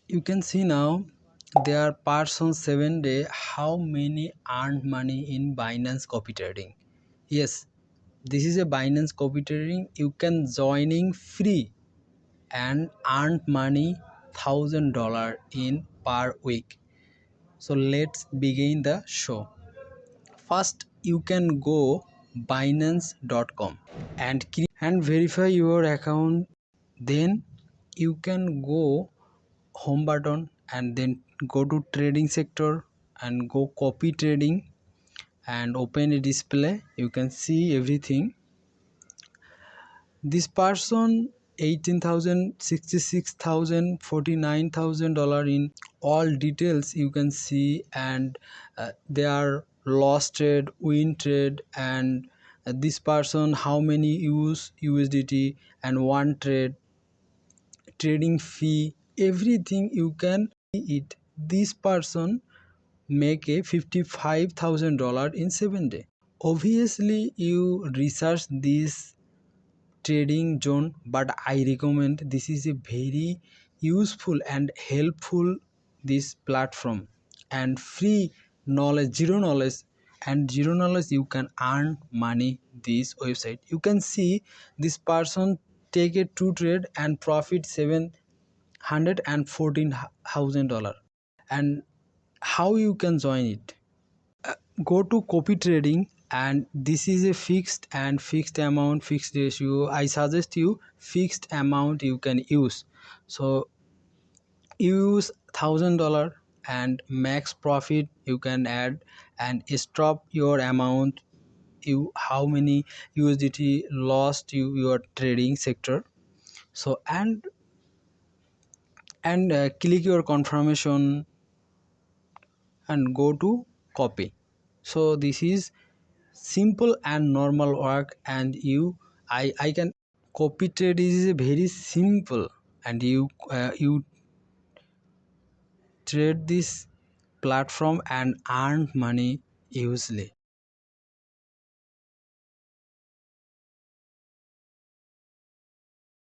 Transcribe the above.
You can see now there parts on 7 day how many earned money in Binance copy trading. Yes, this is a Binance copy trading. You can joining free and earn money $1,000 in per week. So let's begin the show. First, you can go binance.com and verify your account. Then you can go home button and then go to trading sector and go copy trading and open a display. You can see everything. This person 18,000, 66,000, $49,000 in all details you can see, and they are lost trade, win trade, and this person how many use USDT and one trade, trading fee, everything you can see it. This person make a $55,000 in 7 days. Obviously you research this trading zone, but I recommend this is a very useful and helpful this platform, and free knowledge, zero knowledge you can earn money this website. You can see this person take a two trade and profit $714,000. And how you can join it? Go to copy trading, and this is a fixed amount, fixed ratio. I suggest you fixed amount you can use. So use $1,000 and max profit you can add, and stop your amount, you how many USDT lost your trading sector. So and click your confirmation and go to copy. So this is simple and normal work, and I can copy trade is very simple, and you trade this platform and earn money easily.